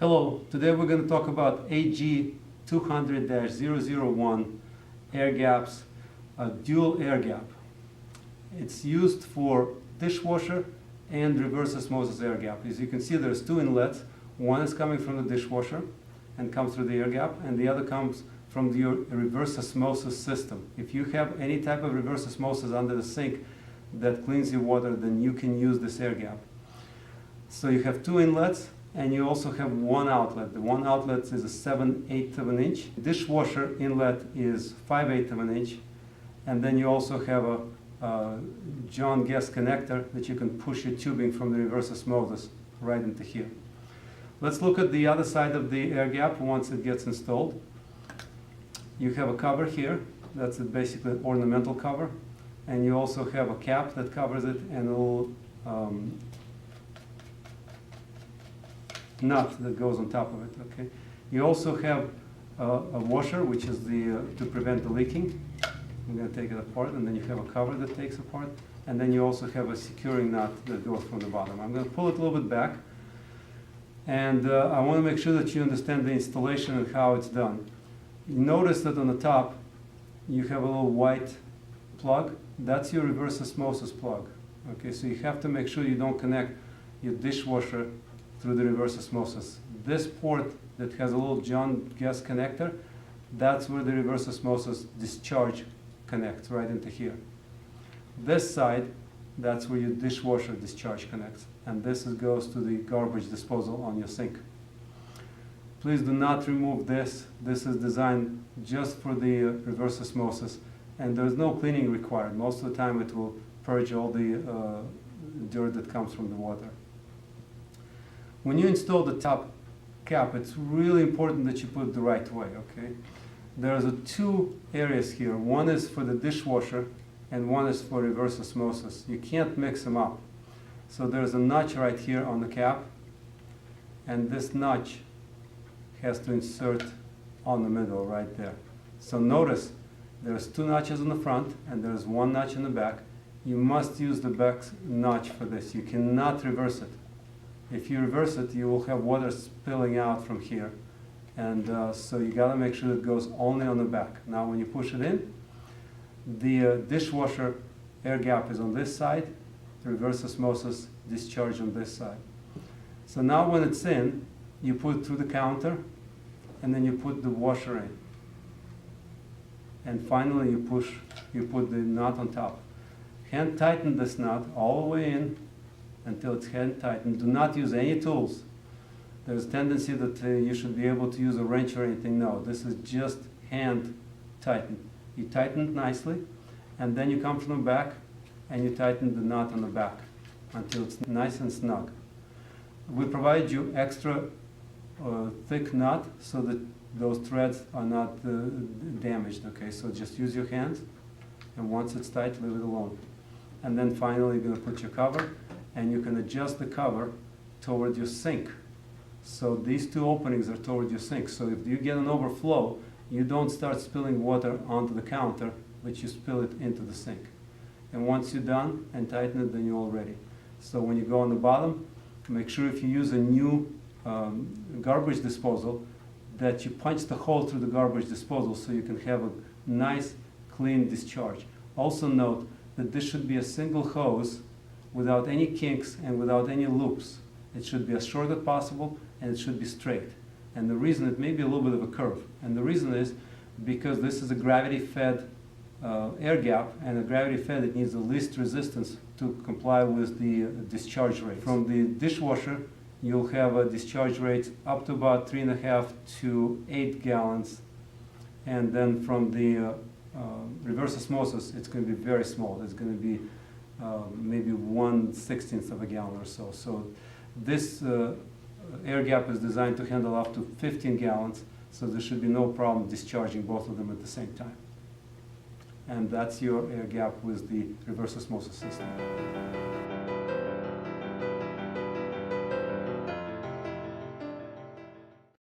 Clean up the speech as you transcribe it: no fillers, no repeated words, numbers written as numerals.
Hello, today we're going to talk about AG 200-001 air gaps, a dual air gap. It's used for dishwasher and reverse osmosis air gap. As you can see, there's two inlets. One is coming from the dishwasher and comes through the air gap, and the other comes from the reverse osmosis system. If you have any type of reverse osmosis under the sink that cleans your water, then you can use this air gap. So you have two inlets, and you also have one outlet. The one outlet is a 7/8 of an inch. Dishwasher inlet is 5/8 of an inch. And then you also have a John Guest connector that you can push your tubing from the reverse osmosis right into here. Let's look at the other side of the air gap once it gets installed. You have a cover here. That's basically an ornamental cover. And you also have a cap that covers it and a little nut that goes on top of it. Okay. You also have a washer, which is to prevent the leaking. I'm going to take it apart, and then you have a cover that takes apart, and then you also have a securing nut that goes from the bottom. I'm going to pull it a little bit back, and I want to make sure that you understand the installation and how it's done. You notice that on the top you have a little white plug. That's your reverse osmosis plug. Okay, so you have to make sure you don't connect your dishwasher through the reverse osmosis. This port that has a little John Guest connector, that's where the reverse osmosis discharge connects, right into here. This side, that's where your dishwasher discharge connects, and this goes to the garbage disposal on your sink. Please do not remove this. This is designed just for the reverse osmosis, and there's no cleaning required. Most of the time it will purge all the dirt that comes from the water. When you install the top cap, it's really important that you put it the right way, okay? There's two areas here. One is for the dishwasher, and one is for reverse osmosis. You can't mix them up. So there's a notch right here on the cap, and this notch has to insert on the middle right there. So notice there's two notches on the front, and there's one notch in the back. You must use the back notch for this. You cannot reverse it. If you reverse it, you will have water spilling out from here. And so you got to make sure it goes only on the back. Now when you push it in, the dishwasher air gap is on this side, the reverse osmosis discharge on this side. So now when it's in, you put it through the counter, and then you put the washer in. And finally you put the nut on top. Hand tighten this nut all the way in until it's hand tightened. Do not use any tools. There's a tendency that you should be able to use a wrench or anything. No, this is just hand tighten. You tighten it nicely, and then you come from the back and you tighten the nut on the back until it's nice and snug. We provide you extra thick nut so that those threads are not damaged. Okay, so just use your hands, and once it's tight, leave it alone. And then finally you're going to put your cover, and you can adjust the cover toward your sink. So these two openings are toward your sink. So if you get an overflow, you don't start spilling water onto the counter, but you spill it into the sink. And once you're done and tighten it, then you're all ready. So when you go on the bottom, make sure if you use a new garbage disposal that you punch the hole through the garbage disposal so you can have a nice, clean discharge. Also note that this should be a single hose without any kinks and without any loops. It should be as short as possible, and it should be straight. And the reason, it may be a little bit of a curve. And the reason is because this is a gravity-fed air gap, and a gravity-fed, it needs the least resistance to comply with the discharge rate. From the dishwasher, you'll have a discharge rate up to about 3.5 to 8 gallons. And then from the reverse osmosis, it's going to be very small. It's going to be maybe 1/16 of a gallon or so. So this air gap is designed to handle up to 15 gallons, so there should be no problem discharging both of them at the same time. And that's your air gap with the reverse osmosis system.